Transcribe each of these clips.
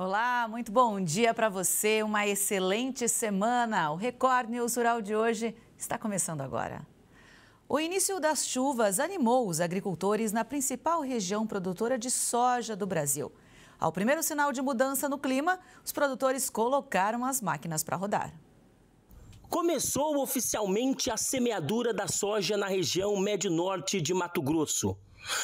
Olá, muito bom dia para você, uma excelente semana. O Record News Rural de hoje está começando agora. O início das chuvas animou os agricultores na principal região produtora de soja do Brasil. Ao primeiro sinal de mudança no clima, os produtores colocaram as máquinas para rodar. Começou oficialmente a semeadura da soja na região médio-norte de Mato Grosso.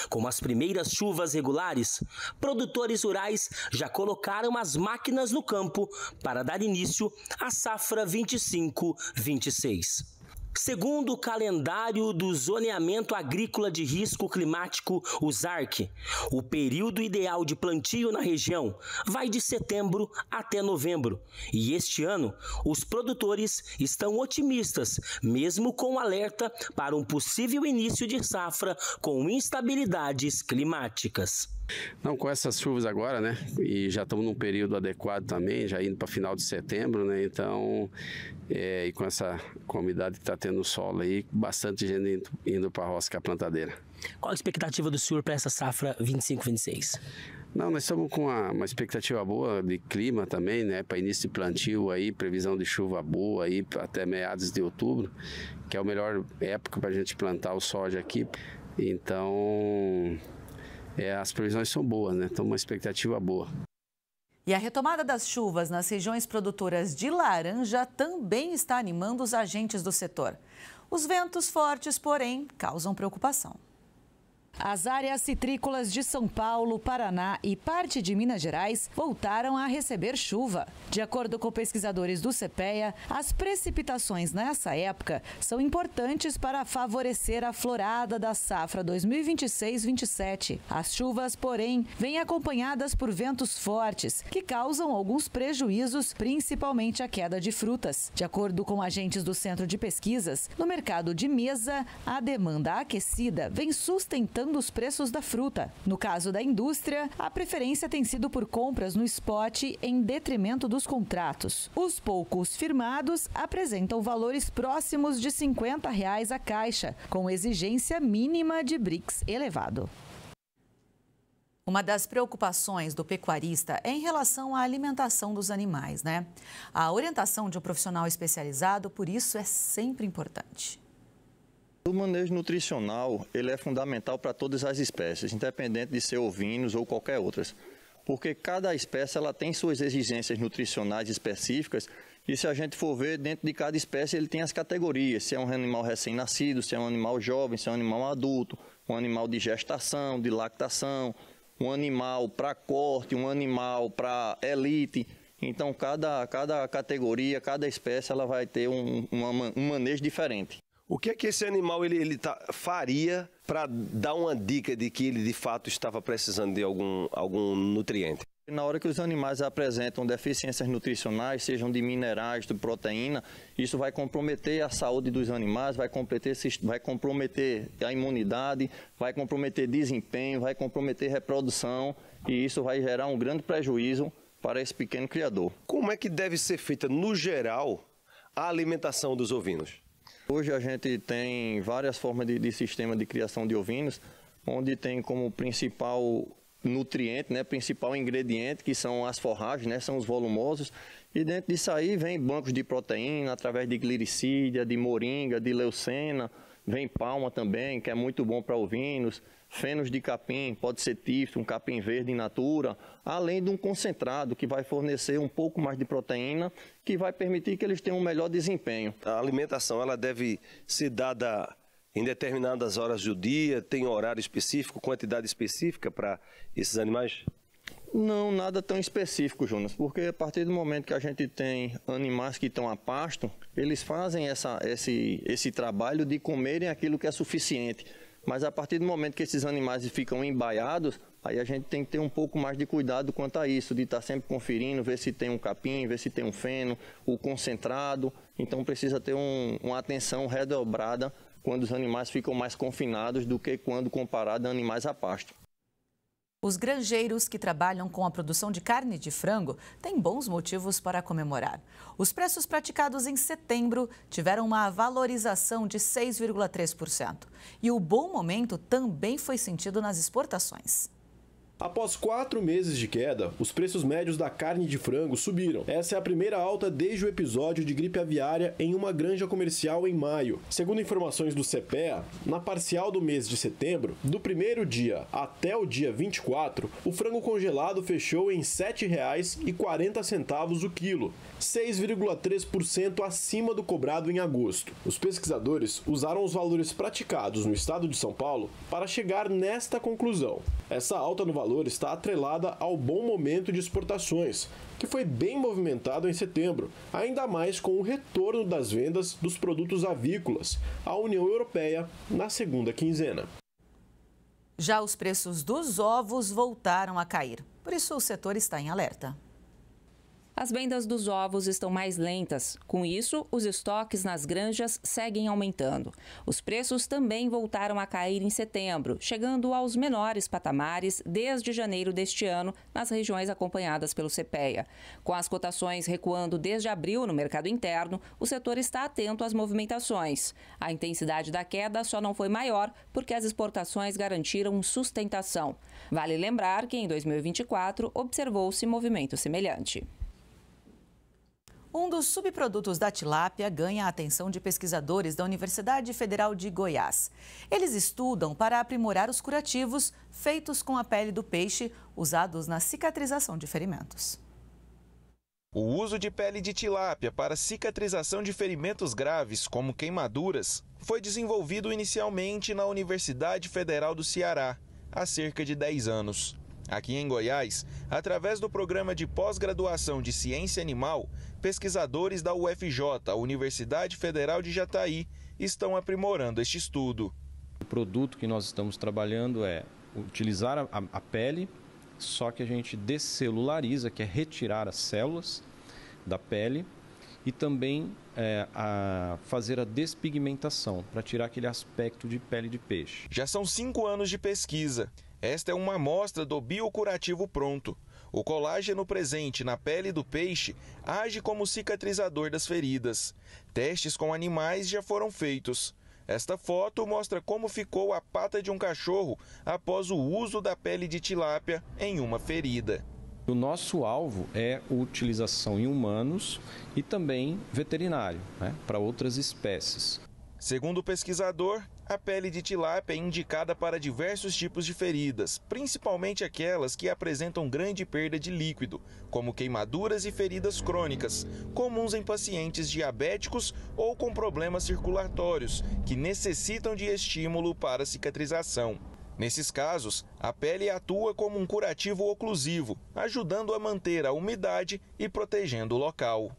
Com as primeiras chuvas regulares, produtores rurais já colocaram as máquinas no campo para dar início à safra 25-26. Segundo o calendário do Zoneamento Agrícola de Risco Climático, o ZARC, o período ideal de plantio na região vai de setembro até novembro. E este ano, os produtores estão otimistas, mesmo com alerta para um possível início de safra com instabilidades climáticas. Não, com essas chuvas agora, né, e já estamos num período adequado também, já indo para final de setembro, né, então, e com a umidade que está tendo no solo aí, bastante gente indo para a roça com a plantadeira. Qual a expectativa do senhor para essa safra 25-26? Não, nós estamos com uma expectativa boa de clima também, né, para início de plantio aí, previsão de chuva boa aí até meados de outubro, que é a melhor época para a gente plantar o soja aqui, então... as previsões são boas, né? Então, uma expectativa boa. E a retomada das chuvas nas regiões produtoras de laranja também está animando os agentes do setor. Os ventos fortes, porém, causam preocupação. As áreas citrícolas de São Paulo, Paraná e parte de Minas Gerais voltaram a receber chuva. De acordo com pesquisadores do CPEA, as precipitações nessa época são importantes para favorecer a florada da safra 2026-27. As chuvas, porém, vêm acompanhadas por ventos fortes, que causam alguns prejuízos, principalmente a queda de frutas. De acordo com agentes do Centro de Pesquisas, no mercado de mesa, a demanda aquecida vem sustentando os preços da fruta. No caso da indústria, a preferência tem sido por compras no spot em detrimento dos contratos. Os poucos firmados apresentam valores próximos de R$ 50 a caixa, com exigência mínima de BRICS elevado. Uma das preocupações do pecuarista é em relação à alimentação dos animais, né? A orientação de um profissional especializado, por isso, é sempre importante. O manejo nutricional ele é fundamental para todas as espécies, independente de ser ovinos ou qualquer outras, porque cada espécie ela tem suas exigências nutricionais específicas e se a gente for ver, dentro de cada espécie ele tem as categorias, se é um animal recém-nascido, se é um animal jovem, se é um animal adulto, um animal de gestação, de lactação, um animal para corte, um animal para elite. Então cada categoria, cada espécie ela vai ter um manejo diferente. O que é que esse animal faria para dar uma dica de que ele de fato estava precisando de algum nutriente? Na hora que os animais apresentam deficiências nutricionais, sejam de minerais, de proteína, isso vai comprometer a saúde dos animais, vai comprometer a imunidade, vai comprometer desempenho, vai comprometer reprodução e isso vai gerar um grande prejuízo para esse pequeno criador. Como é que deve ser feita, no geral, a alimentação dos ovinos? Hoje a gente tem várias formas de sistema de criação de ovinos, onde tem como principal nutriente, né, principal ingrediente, que são as forragens, né, são os volumosos, e dentro disso aí vem bancos de proteína, através de glicídia, de moringa, de leucena, vem palma também, que é muito bom para ovinos, fenos de capim, pode ser tifo, um capim verde in natura, além de um concentrado que vai fornecer um pouco mais de proteína, que vai permitir que eles tenham um melhor desempenho. A alimentação ela deve ser dada em determinadas horas do dia, tem horário específico, quantidade específica para esses animais? Não, nada tão específico, Jonas, porque a partir do momento que a gente tem animais que estão a pasto, eles fazem esse trabalho de comerem aquilo que é suficiente. Mas a partir do momento que esses animais ficam embaiados, aí a gente tem que ter um pouco mais de cuidado quanto a isso, de estar sempre conferindo, ver se tem um capim, ver se tem um feno, o concentrado. Então precisa ter uma atenção redobrada quando os animais ficam mais confinados do que quando comparado a animais a pasto. Os granjeiros que trabalham com a produção de carne de frango têm bons motivos para comemorar. Os preços praticados em setembro tiveram uma valorização de 6,3%. E o bom momento também foi sentido nas exportações. Após 4 meses de queda, os preços médios da carne de frango subiram. Essa é a primeira alta desde o episódio de gripe aviária em uma granja comercial em maio. Segundo informações do CPEA, na parcial do mês de setembro, do primeiro dia até o dia 24, o frango congelado fechou em R$ 7,40 o quilo, 6,3% acima do cobrado em agosto. Os pesquisadores usaram os valores praticados no estado de São Paulo para chegar nesta conclusão. Essa alta no valor está atrelada ao bom momento de exportações, que foi bem movimentado em setembro, ainda mais com o retorno das vendas dos produtos avícolas à União Europeia na segunda quinzena. Já os preços dos ovos voltaram a cair, por isso o setor está em alerta. As vendas dos ovos estão mais lentas. Com isso, os estoques nas granjas seguem aumentando. Os preços também voltaram a cair em setembro, chegando aos menores patamares desde janeiro deste ano nas regiões acompanhadas pelo CPEA. Com as cotações recuando desde abril no mercado interno, o setor está atento às movimentações. A intensidade da queda só não foi maior porque as exportações garantiram sustentação. Vale lembrar que em 2024 observou-se movimento semelhante. Um dos subprodutos da tilápia ganha a atenção de pesquisadores da Universidade Federal de Goiás. Eles estudam para aprimorar os curativos feitos com a pele do peixe, usados na cicatrização de ferimentos. O uso de pele de tilápia para cicatrização de ferimentos graves, como queimaduras, foi desenvolvido inicialmente na Universidade Federal do Ceará, há cerca de 10 anos. Aqui em Goiás, através do programa de pós-graduação de Ciência Animal, pesquisadores da UFJ, a Universidade Federal de Jataí, estão aprimorando este estudo. O produto que nós estamos trabalhando é utilizar a pele, só que a gente descelulariza, que é retirar as células da pele, e também fazer a despigmentação, para tirar aquele aspecto de pele de peixe. Já são 5 anos de pesquisa. Esta é uma amostra do biocurativo pronto. O colágeno presente na pele do peixe age como cicatrizador das feridas. Testes com animais já foram feitos. Esta foto mostra como ficou a pata de um cachorro após o uso da pele de tilápia em uma ferida. O nosso alvo é a utilização em humanos e também veterinário, para outras espécies. Segundo o pesquisador, a pele de tilápia é indicada para diversos tipos de feridas, principalmente aquelas que apresentam grande perda de líquido, como queimaduras e feridas crônicas, comuns em pacientes diabéticos ou com problemas circulatórios, que necessitam de estímulo para cicatrização. Nesses casos, a pele atua como um curativo oclusivo, ajudando a manter a umidade e protegendo o local.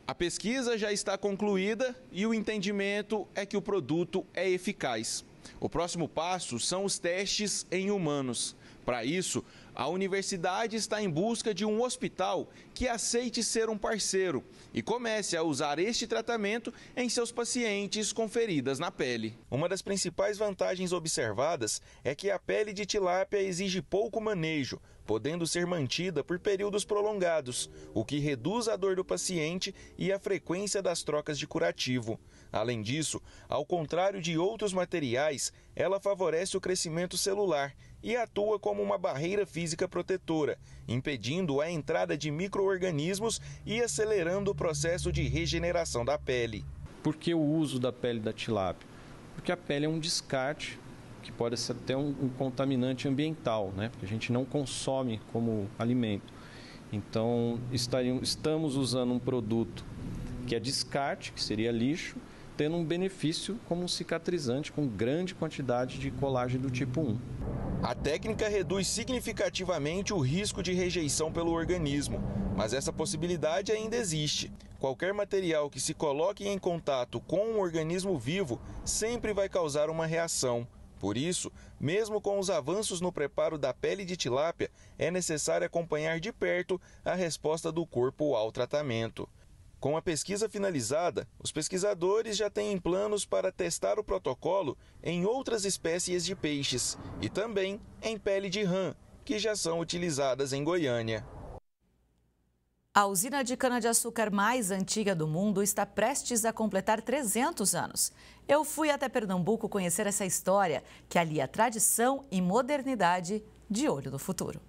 A pesquisa já está concluída e o entendimento é que o produto é eficaz. O próximo passo são os testes em humanos. Para isso, a universidade está em busca de um hospital que aceite ser um parceiro e comece a usar este tratamento em seus pacientes com feridas na pele. Uma das principais vantagens observadas é que a pele de tilápia exige pouco manejo, podendo ser mantida por períodos prolongados, o que reduz a dor do paciente e a frequência das trocas de curativo. Além disso, ao contrário de outros materiais, ela favorece o crescimento celular e atua como uma barreira física protetora, impedindo a entrada de micro-organismos e acelerando o processo de regeneração da pele. Por que o uso da pele da tilápia? Porque a pele é um descarte, que pode ser até um contaminante ambiental, porque a gente não consome como alimento. Então, estamos usando um produto que é descarte, que seria lixo, tendo um benefício como um cicatrizante com grande quantidade de colágeno do tipo 1. A técnica reduz significativamente o risco de rejeição pelo organismo, mas essa possibilidade ainda existe. Qualquer material que se coloque em contato com um organismo vivo sempre vai causar uma reação. Por isso, mesmo com os avanços no preparo da pele de tilápia, é necessário acompanhar de perto a resposta do corpo ao tratamento. Com a pesquisa finalizada, os pesquisadores já têm planos para testar o protocolo em outras espécies de peixes e também em pele de rã, que já são utilizadas em Goiânia. A usina de cana-de-açúcar mais antiga do mundo está prestes a completar 300 anos. Eu fui até Pernambuco conhecer essa história que alia tradição e modernidade de olho no futuro.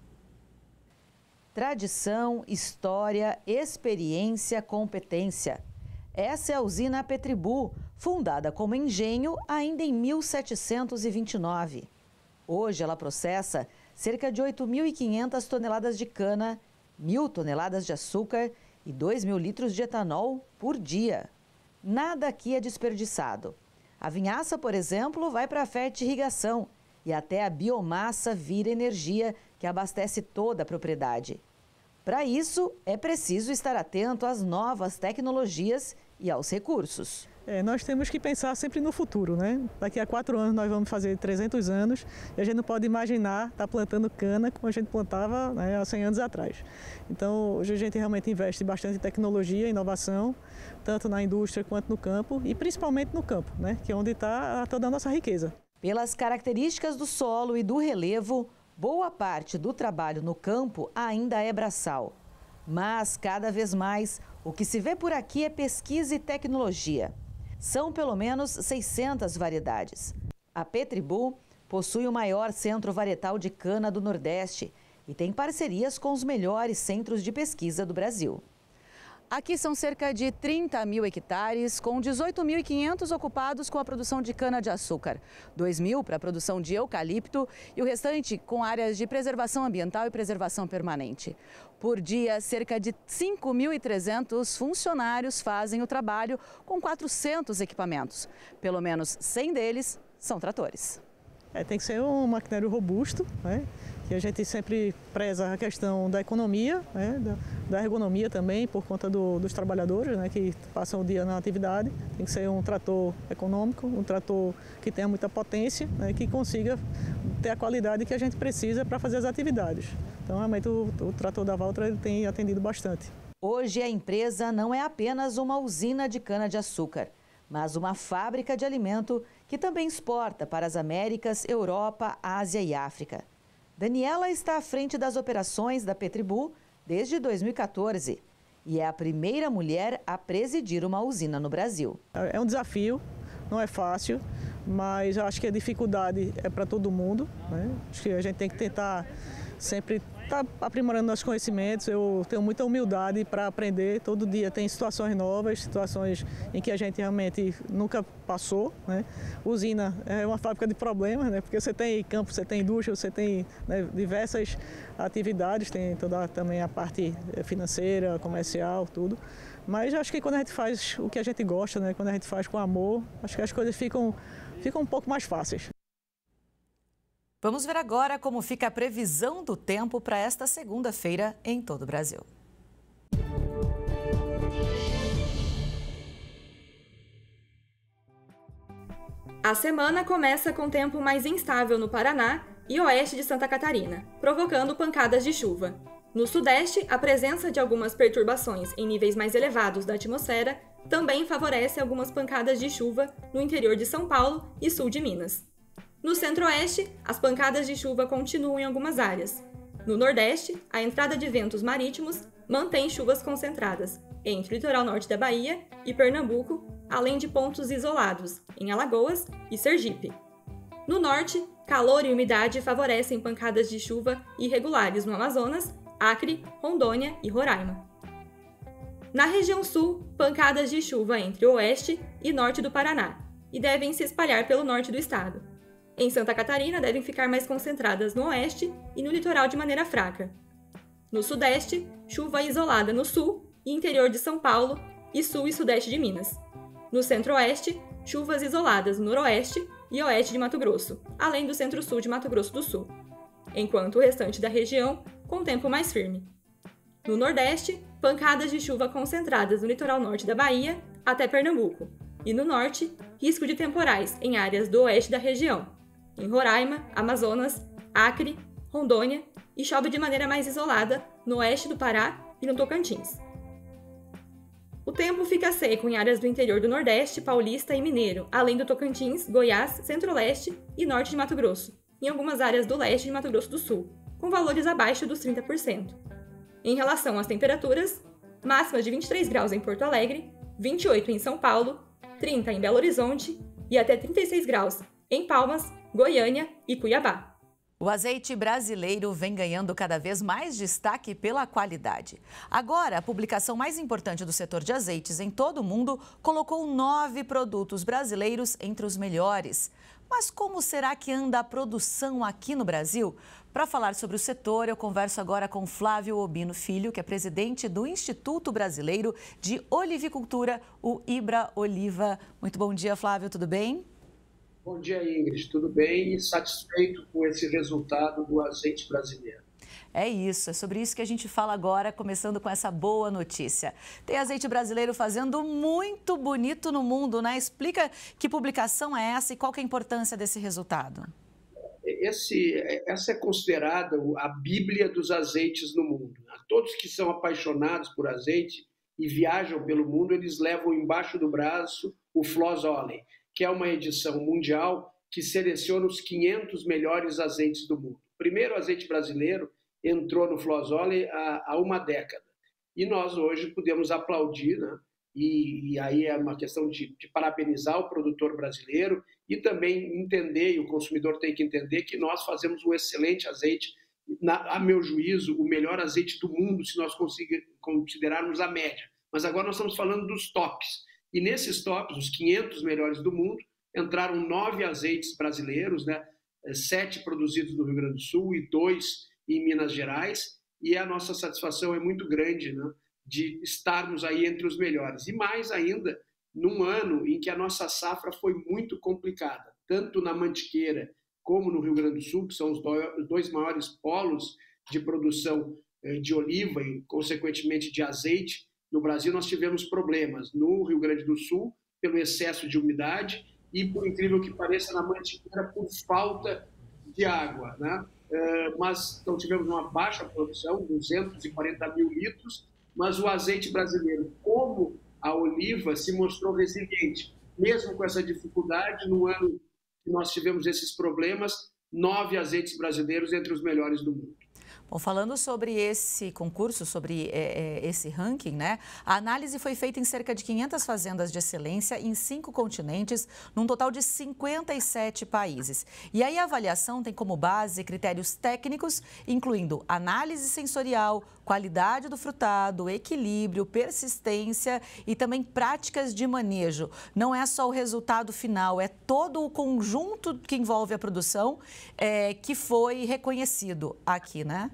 Tradição, história, experiência, competência. Essa é a usina Petribu, fundada como engenho ainda em 1729. Hoje ela processa cerca de 8.500 toneladas de cana, 1.000 toneladas de açúcar e 2.000 litros de etanol por dia. Nada aqui é desperdiçado. A vinhaça, por exemplo, vai para a fertirrigação e até a biomassa vira energia que abastece toda a propriedade. Para isso, é preciso estar atento às novas tecnologias e aos recursos. Nós temos que pensar sempre no futuro, né? Daqui a 4 anos nós vamos fazer 300 anos e a gente não pode imaginar estar plantando cana como a gente plantava, né, há 100 anos atrás. Então, hoje a gente realmente investe bastante em tecnologia, inovação, tanto na indústria quanto no campo e principalmente no campo, né, que é onde está toda a nossa riqueza. Pelas características do solo e do relevo, boa parte do trabalho no campo ainda é braçal. Mas, cada vez mais, o que se vê por aqui é pesquisa e tecnologia. São pelo menos 600 variedades. A Petribu possui o maior centro varietal de cana do Nordeste e tem parcerias com os melhores centros de pesquisa do Brasil. Aqui são cerca de 30.000 hectares, com 18.500 ocupados com a produção de cana-de-açúcar, 2.000 para a produção de eucalipto e o restante com áreas de preservação ambiental e preservação permanente. Por dia, cerca de 5.300 funcionários fazem o trabalho com 400 equipamentos. Pelo menos 100 deles são tratores. Tem que ser um maquinário robusto, né? Que a gente sempre preza a questão da economia, né? Da ergonomia também, por conta dos trabalhadores, né? Que passam o dia na atividade. Tem que ser um trator econômico, um trator que tenha muita potência, né? Que consiga ter a qualidade que a gente precisa para fazer as atividades. Então, realmente, o trator da Valtra ele tem atendido bastante. Hoje, a empresa não é apenas uma usina de cana-de-açúcar, mas uma fábrica de alimento que também exporta para as Américas, Europa, Ásia e África. Daniela está à frente das operações da Petribu desde 2014 e é a primeira mulher a presidir uma usina no Brasil. É um desafio, não é fácil, mas eu acho que a dificuldade é para todo mundo, né? Acho que a gente tem que tentar sempre estar aprimorando nossos conhecimentos. Eu tenho muita humildade para aprender. Todo dia tem situações novas, situações em que a gente realmente nunca passou, né? Usina é uma fábrica de problemas, né? Porque você tem campo, você tem indústria, você tem, né, diversas atividades, tem toda também a parte financeira, comercial, tudo. Mas acho que quando a gente faz o que a gente gosta, né? Quando a gente faz com amor, acho que as coisas ficam um pouco mais fáceis. Vamos ver agora como fica a previsão do tempo para esta segunda-feira em todo o Brasil. A semana começa com tempo mais instável no Paraná e oeste de Santa Catarina, provocando pancadas de chuva. No sudeste, a presença de algumas perturbações em níveis mais elevados da atmosfera também favorece algumas pancadas de chuva no interior de São Paulo e sul de Minas. No centro-oeste, as pancadas de chuva continuam em algumas áreas. No nordeste, a entrada de ventos marítimos mantém chuvas concentradas entre o litoral norte da Bahia e Pernambuco, além de pontos isolados em Alagoas e Sergipe. No norte, calor e umidade favorecem pancadas de chuva irregulares no Amazonas, Acre, Rondônia e Roraima. Na região sul, pancadas de chuva entre o oeste e norte do Paraná, e devem se espalhar pelo norte do estado. Em Santa Catarina, devem ficar mais concentradas no oeste e no litoral de maneira fraca. No sudeste, chuva isolada no sul e interior de São Paulo e sul e sudeste de Minas. No centro-oeste, chuvas isoladas no noroeste e oeste de Mato Grosso, além do centro-sul de Mato Grosso do Sul, enquanto o restante da região com tempo mais firme. No nordeste, pancadas de chuva concentradas no litoral norte da Bahia até Pernambuco, e no norte, risco de temporais em áreas do oeste da região, em Roraima, Amazonas, Acre, Rondônia e chove de maneira mais isolada no oeste do Pará e no Tocantins. O tempo fica seco em áreas do interior do Nordeste, Paulista e Mineiro, além do Tocantins, Goiás, Centro-Leste e Norte de Mato Grosso, em algumas áreas do leste de Mato Grosso do Sul, com valores abaixo dos 30%. Em relação às temperaturas, máximas de 23 graus em Porto Alegre, 28 em São Paulo, 30 em Belo Horizonte e até 36 graus em Palmas, Goiânia e Cuiabá. O azeite brasileiro vem ganhando cada vez mais destaque pela qualidade. Agora, a publicação mais importante do setor de azeites em todo o mundo colocou 9 produtos brasileiros entre os melhores. Mas como será que anda a produção aqui no Brasil? Para falar sobre o setor, eu converso agora com Flávio Obino Filho, que é presidente do Instituto Brasileiro de Olivicultura, o IBRA Oliva. Muito bom dia, Flávio, tudo bem? Bom dia, Ingrid. Tudo bem e satisfeito com esse resultado do azeite brasileiro. É isso, é sobre isso que a gente fala agora, começando com essa boa notícia. Tem azeite brasileiro fazendo muito bonito no mundo, né? Explica que publicação é essa e qual que é a importância desse resultado. Essa é considerada a bíblia dos azeites no mundo. Todos que são apaixonados por azeite e viajam pelo mundo, eles levam embaixo do braço o Flosole, que é uma edição mundial que seleciona os 500 melhores azeites do mundo. O primeiro azeite brasileiro entrou no Flosole há uma década. E nós hoje podemos aplaudir, né? E aí é uma questão de parabenizar o produtor brasileiro e também entender, e o consumidor tem que entender, que nós fazemos um excelente azeite, a meu juízo, o melhor azeite do mundo, se nós considerarmos a média. Mas agora nós estamos falando dos tops. E nesses tops, os 500 melhores do mundo, entraram 9 azeites brasileiros, né? 7 produzidos no Rio Grande do Sul e 2 em Minas Gerais. E a nossa satisfação é muito grande, né? De estarmos aí entre os melhores. E mais ainda, num ano em que a nossa safra foi muito complicada, tanto na Mantiqueira como no Rio Grande do Sul, que são os 2 maiores polos de produção de oliva e, consequentemente, de azeite. No Brasil, nós tivemos problemas no Rio Grande do Sul pelo excesso de umidade e, por incrível que pareça, na Mantiqueira por falta de água, né? Mas então, tivemos uma baixa produção, 240 mil litros, mas o azeite brasileiro, como a oliva, se mostrou resiliente. Mesmo com essa dificuldade, no ano que nós tivemos esses problemas, 9 azeites brasileiros entre os melhores do mundo. Bom, falando sobre esse concurso, sobre esse ranking, né? A análise foi feita em cerca de 500 fazendas de excelência em 5 continentes, num total de 57 países. E aí a avaliação tem como base critérios técnicos, incluindo análise sensorial, qualidade do frutado, equilíbrio, persistência e também práticas de manejo. Não é só o resultado final, é todo o conjunto que envolve a produção que foi reconhecido aqui, né?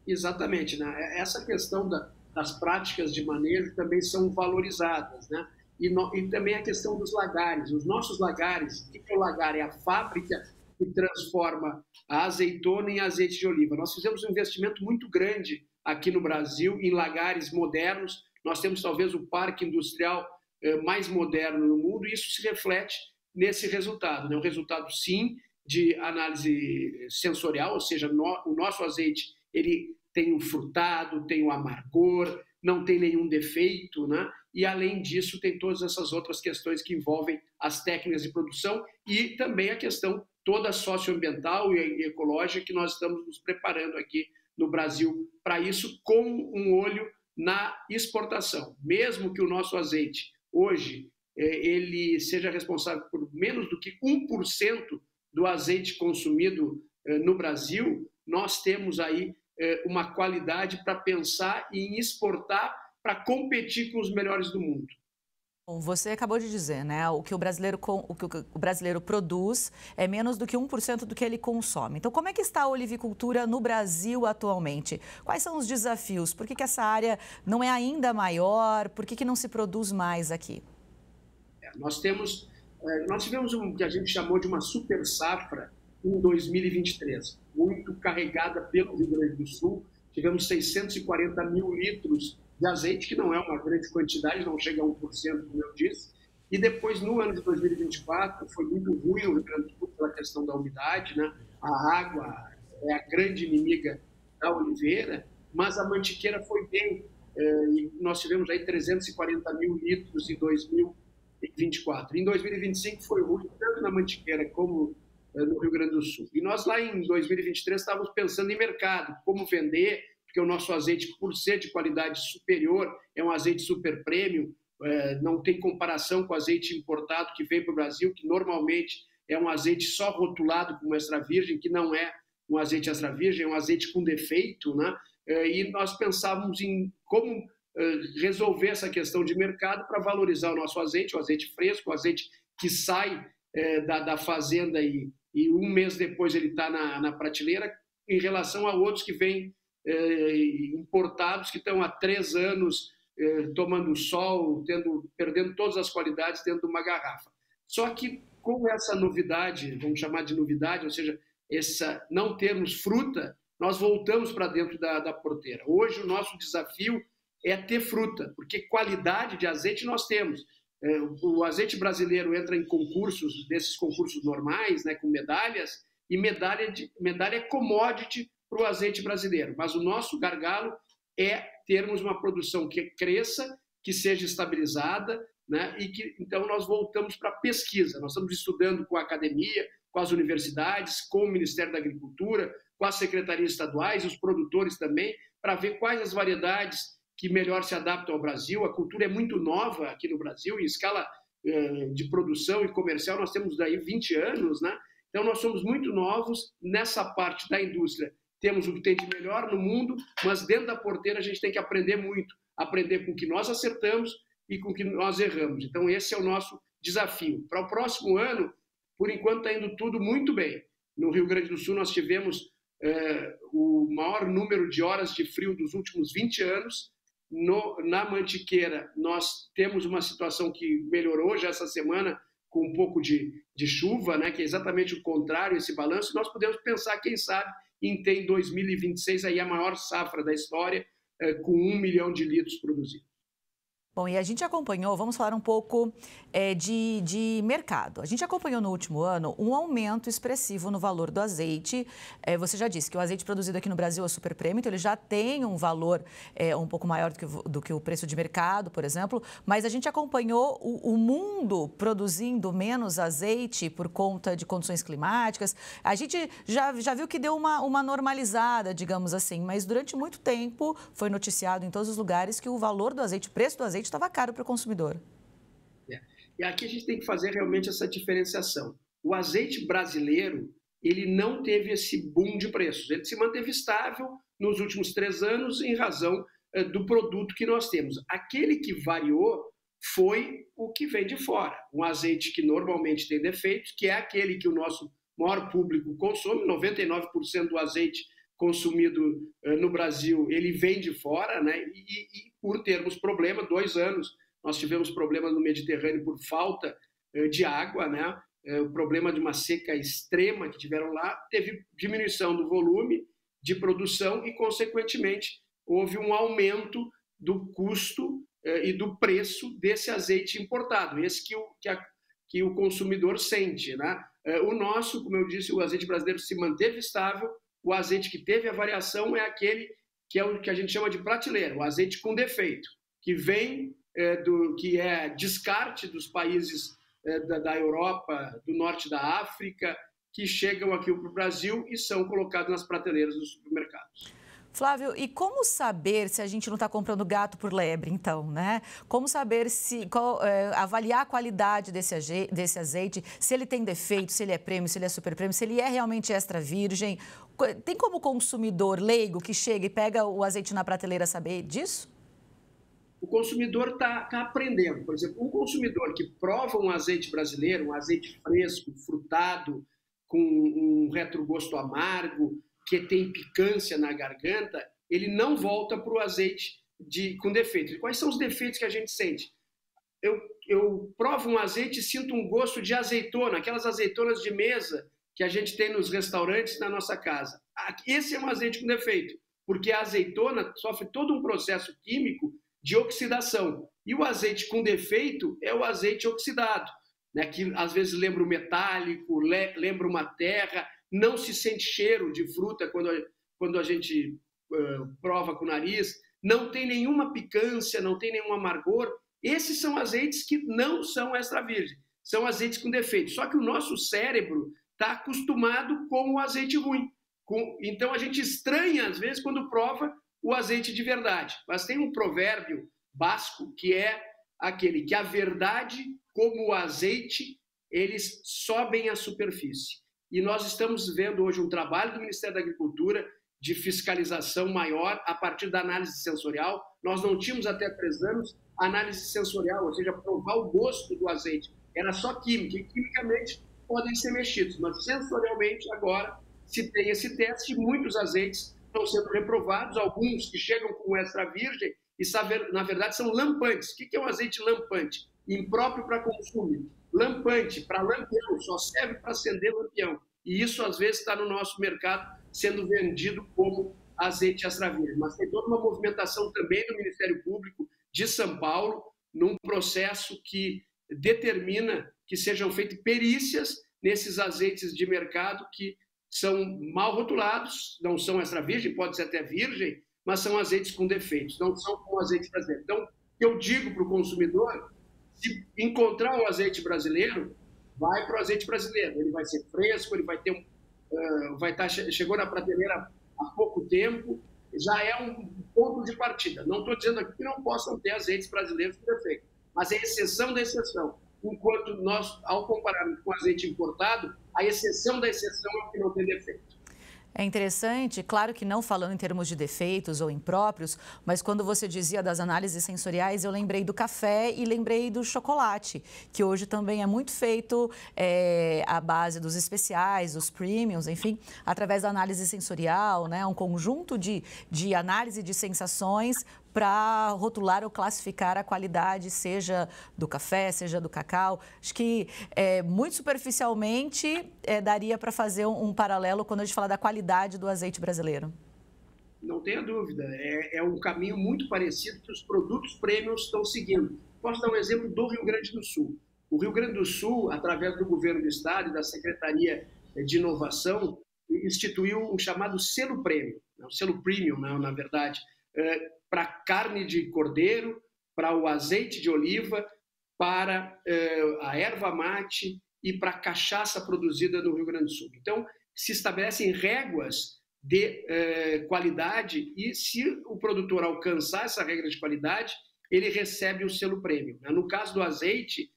Exatamente, né? Essa questão das práticas de manejo também são valorizadas, né? E também a questão dos lagares. Os nossos lagares, o que é o lagar? É a fábrica que transforma a azeitona em azeite de oliva. Nós fizemos um investimento muito grande aqui no Brasil em lagares modernos. Nós temos talvez o parque industrial mais moderno no mundo e isso se reflete nesse resultado, né? Um resultado, sim, de análise sensorial, ou seja, o nosso azeite ele tem o frutado, tem o amargor, não tem nenhum defeito, né? E, além disso, tem todas essas outras questões que envolvem as técnicas de produção e também a questão toda socioambiental e ecológica que nós estamos nos preparando aqui no Brasil para isso, com um olho na exportação. Mesmo que o nosso azeite, hoje, ele seja responsável por menos do que 1% do azeite consumido no Brasil, nós temos aí uma qualidade para pensar em exportar para competir com os melhores do mundo. Bom, você acabou de dizer, né? O que o brasileiro produz é menos do que 1% do que ele consome. Então, como é que está a olivicultura no Brasil atualmente? Quais são os desafios? Por que essa área não é ainda maior? Por que não se produz mais aqui? Nós tivemos o que a gente chamou de uma super safra em 2023, muito carregada pelo Rio Grande do Sul. Tivemos 640 mil litros de azeite, que não é uma grande quantidade, não chega a 1%, como eu disse. E depois, no ano de 2024, foi muito ruim no Rio Grande do Sul pela questão da umidade, né? A água é a grande inimiga da oliveira, mas a Mantiqueira foi bem. E nós tivemos aí 340 mil litros em 2024. Em 2025 foi ruim, tanto na Mantiqueira como no Rio Grande do Sul. E nós lá em 2023 estávamos pensando em mercado, como vender, porque o nosso azeite, por ser de qualidade superior, é um azeite super premium, não tem comparação com o azeite importado que vem para o Brasil, que normalmente é um azeite só rotulado como extra virgem, que não é um azeite extra virgem, é um azeite com defeito, né? E nós pensávamos em como resolver essa questão de mercado para valorizar o nosso azeite, o azeite fresco, o azeite que sai da fazenda e um mês depois ele está na prateleira, em relação a outros que vêm importados, que estão há 3 anos tomando sol, perdendo todas as qualidades dentro de uma garrafa. Só que com essa novidade, vamos chamar de novidade, ou seja, não termos fruta, nós voltamos para dentro da porteira. Hoje o nosso desafio é ter fruta, porque qualidade de azeite nós temos. O azeite brasileiro entra em concursos, desses concursos normais, né, com medalhas, e medalha é commodity para o azeite brasileiro. Mas o nosso gargalo é termos uma produção que cresça, que seja estabilizada, né, e que então nós voltamos para a pesquisa. Nós estamos estudando com a academia, com as universidades, com o Ministério da Agricultura, com as secretarias estaduais, os produtores também, para ver quais as variedades que melhor se adaptam ao Brasil. A cultura é muito nova aqui no Brasil, em escala de produção e comercial nós temos daí 20 anos, né? Então nós somos muito novos nessa parte da indústria. Temos o que tem de melhor no mundo, mas dentro da porteira a gente tem que aprender muito, aprender com o que nós acertamos e com o que nós erramos. Então esse é o nosso desafio. Para o próximo ano, por enquanto está indo tudo muito bem. No Rio Grande do Sul nós tivemos o maior número de horas de frio dos últimos 20 anos. Na Mantiqueira nós temos uma situação que melhorou já essa semana com um pouco de chuva, né, que é exatamente o contrário, esse balanço. Nós podemos pensar, quem sabe, em ter em 2026 aí a maior safra da história, com 1 milhão de litros produzidos. Bom, e a gente acompanhou, vamos falar um pouco de mercado. A gente acompanhou no último ano um aumento expressivo no valor do azeite. Você já disse que o azeite produzido aqui no Brasil é super premium, então ele já tem um valor um pouco maior do que o preço de mercado, por exemplo. Mas a gente acompanhou o mundo produzindo menos azeite por conta de condições climáticas. A gente já viu que deu uma normalizada, digamos assim, mas durante muito tempo foi noticiado em todos os lugares que o valor do azeite, o preço do azeite, estava caro para o consumidor. E aqui a gente tem que fazer realmente essa diferenciação. O azeite brasileiro, ele não teve esse boom de preços. Ele se manteve estável nos últimos 3 anos em razão do produto que nós temos. Aquele que variou foi o que vem de fora. Um azeite que normalmente tem defeitos, que é aquele que o nosso maior público consome. 99% do azeite consumido no Brasil, ele vem de fora, né? E por termos problema, 2 anos, nós tivemos problema no Mediterrâneo por falta de água, né? O problema de uma seca extrema que tiveram lá, teve diminuição do volume de produção e, consequentemente, houve um aumento do custo e do preço desse azeite importado, esse que o consumidor sente, né? O nosso, como eu disse, o azeite brasileiro se manteve estável. O azeite que teve a variação é aquele que é o que a gente chama de prateleira, o azeite com defeito, que vem que é descarte dos países da Europa, do norte da África, que chegam aqui para o Brasil e são colocados nas prateleiras dos supermercados. Flávio, e como saber se a gente não está comprando gato por lebre, então, né? Como saber avaliar a qualidade desse azeite, se ele tem defeito, se ele é premium, se ele é super premium, se ele é realmente extra virgem? Tem como consumidor leigo que chega e pega o azeite na prateleira saber disso? O consumidor está aprendendo. Por exemplo, um consumidor que prova um azeite brasileiro, um azeite fresco, frutado, com um retrogosto amargo, que tem picância na garganta, ele não volta para o azeite com defeitos. Quais são os defeitos que a gente sente? Eu provo um azeite e sinto um gosto de azeitona, aquelas azeitonas de mesa que a gente tem nos restaurantes na nossa casa. Esse é um azeite com defeito, porque a azeitona sofre todo um processo químico de oxidação. E o azeite com defeito é o azeite oxidado, né, que às vezes lembra o metálico, lembra uma terra, não se sente cheiro de fruta quando a gente prova com o nariz, não tem nenhuma picância, não tem nenhum amargor. Esses são azeites que não são extra virgem, são azeites com defeito. Só que o nosso cérebro está acostumado com o azeite ruim. Então a gente estranha, às vezes, quando prova o azeite de verdade. Mas tem um provérbio basco que é aquele que a verdade, como o azeite, eles sobem à superfície. E nós estamos vendo hoje um trabalho do Ministério da Agricultura de fiscalização maior a partir da análise sensorial. Nós não tínhamos até 3 anos análise sensorial, ou seja, provar o gosto do azeite. Era só química, e quimicamente podem ser mexidos, mas sensorialmente agora se tem esse teste e muitos azeites estão sendo reprovados, alguns que chegam com extra virgem e, na verdade, são lampantes. O que é um azeite lampante? Impróprio para consumo. Lampante, para lampião, só serve para acender lampião. E isso, às vezes, está no nosso mercado sendo vendido como azeite extra virgem. Mas tem toda uma movimentação também do Ministério Público de São Paulo, num processo que determina que sejam feitas perícias nesses azeites de mercado que são mal rotulados, não são extra virgem, pode ser até virgem, mas são azeites com defeitos, não são como azeite brasileiro. Então, eu digo para o consumidor, se encontrar um azeite brasileiro, vai para o azeite brasileiro. Ele vai ser fresco, ele vai ter chegou na prateleira há pouco tempo, já é um ponto de partida. Não estou dizendo aqui que não possam ter azeites brasileiros com defeito, mas é exceção da exceção. Enquanto nós, ao compararmos com azeite importado, a exceção da exceção é o que não tem defeito. É interessante, claro que não falando em termos de defeitos ou impróprios, mas quando você dizia das análises sensoriais, eu lembrei do café e lembrei do chocolate, que hoje também é muito feito à base dos especiais, dos premiums, enfim, através da análise sensorial, né? Um conjunto de análise de sensações para rotular ou classificar a qualidade, seja do café, seja do cacau. Acho que, muito superficialmente, daria para fazer um paralelo quando a gente fala da qualidade do azeite brasileiro. Não tenha dúvida. É um caminho muito parecido que os produtos premium estão seguindo. Posso dar um exemplo do Rio Grande do Sul. O Rio Grande do Sul, através do governo do estado e da Secretaria de Inovação, instituiu um chamado selo premium, o selo premium, na verdade, para carne de cordeiro, para o azeite de oliva, para a erva mate e para a cachaça produzida no Rio Grande do Sul. Então, se estabelecem réguas de qualidade e se o produtor alcançar essa regra de qualidade, ele recebe o selo premium. No caso do azeite,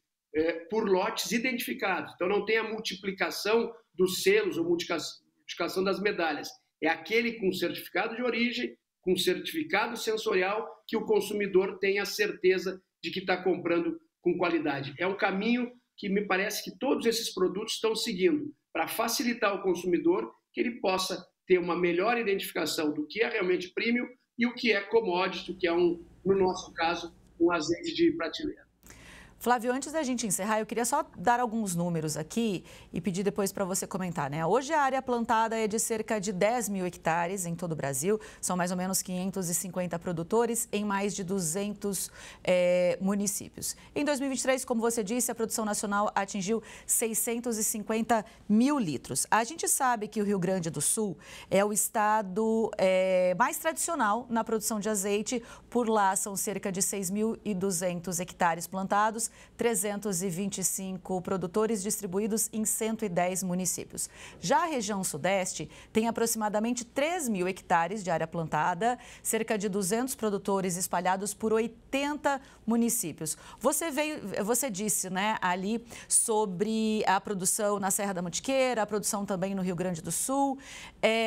por lotes identificados. Então, não tem a multiplicação dos selos ou multiplicação das medalhas. É aquele com certificado de origem, com certificado sensorial, que o consumidor tenha certeza de que está comprando com qualidade. É um caminho que me parece que todos esses produtos estão seguindo para facilitar ao consumidor que ele possa ter uma melhor identificação do que é realmente premium e o que é commodity, o que é, no nosso caso, um azeite de prateleira. Flávio, antes da gente encerrar, eu queria só dar alguns números aqui e pedir depois para você comentar, né? Hoje a área plantada é de cerca de 10 mil hectares em todo o Brasil, são mais ou menos 550 produtores em mais de 200 municípios. Em 2023, como você disse, a produção nacional atingiu 650 mil litros. A gente sabe que o Rio Grande do Sul é o estado mais tradicional na produção de azeite, por lá são cerca de 6.200 hectares plantados, 325 produtores distribuídos em 110 municípios. Já a região sudeste tem aproximadamente 3 mil hectares de área plantada, cerca de 200 produtores espalhados por 80 municípios. Você disse, né, ali sobre a produção na Serra da Mantiqueira, a produção também no Rio Grande do Sul.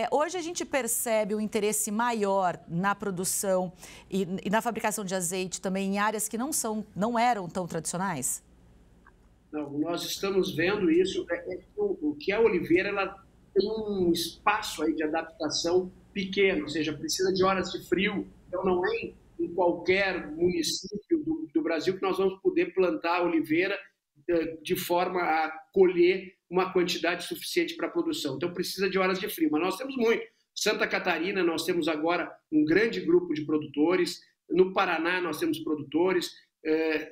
Hoje a gente percebe um interesse maior na produção e na fabricação de azeite também em áreas que não eram tão tradicionais? Não, nós estamos vendo isso. O que a oliveira ela tem um espaço aí de adaptação pequeno, ou seja, precisa de horas de frio. Então, não é em qualquer município do Brasil que nós vamos poder plantar a oliveira de forma a colher uma quantidade suficiente para a produção. Então, precisa de horas de frio. Mas nós temos muito. Santa Catarina, nós temos agora um grande grupo de produtores. No Paraná, nós temos produtores.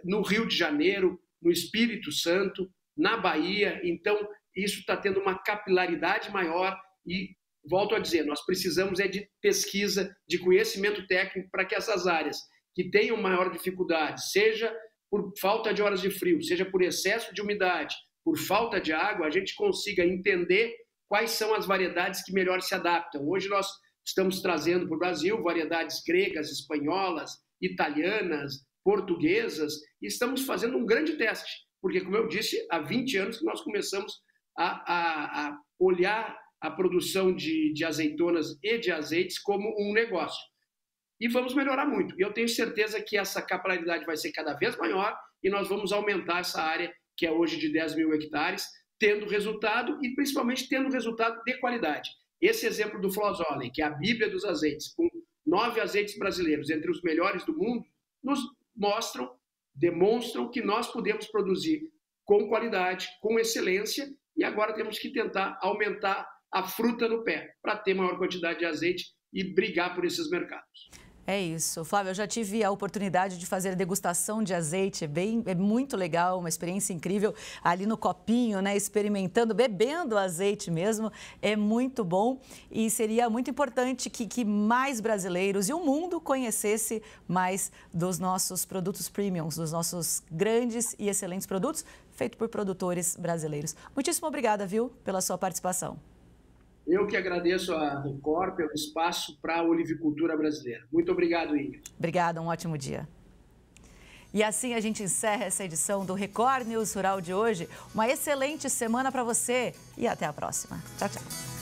No Rio de Janeiro, no Espírito Santo, na Bahia. Então, isso está tendo uma capilaridade maior e, volto a dizer, nós precisamos de pesquisa, de conhecimento técnico para que essas áreas que tenham maior dificuldade, seja por falta de horas de frio, seja por excesso de umidade, por falta de água, a gente consiga entender quais são as variedades que melhor se adaptam. Hoje nós estamos trazendo para o Brasil variedades gregas, espanholas, italianas, portuguesas, e estamos fazendo um grande teste porque, como eu disse, há 20 anos que nós começamos a olhar a produção de azeitonas e de azeites como um negócio. E vamos melhorar muito. E eu tenho certeza que essa capilaridade vai ser cada vez maior e nós vamos aumentar essa área, que é hoje de 10 mil hectares, tendo resultado e principalmente tendo resultado de qualidade. Esse exemplo do Flozole, que é a Bíblia dos azeites, com 9 azeites brasileiros entre os melhores do mundo, nos demonstram que nós podemos produzir com qualidade, com excelência, e agora temos que tentar aumentar a fruta no pé para ter maior quantidade de azeite e brigar por esses mercados. É isso. Flávio, eu já tive a oportunidade de fazer degustação de azeite, é muito legal, uma experiência incrível, ali no copinho, né, experimentando, bebendo azeite mesmo, é muito bom e seria muito importante que mais brasileiros e o mundo conhecesse mais dos nossos produtos premiums, dos nossos grandes e excelentes produtos feitos por produtores brasileiros. Muitíssimo obrigada, viu, pela sua participação. Eu que agradeço a Record pelo espaço para a olivicultura brasileira. Muito obrigado, Ingrid. Obrigada, um ótimo dia. E assim a gente encerra essa edição do Record News Rural de hoje. Uma excelente semana para você e até a próxima. Tchau, tchau.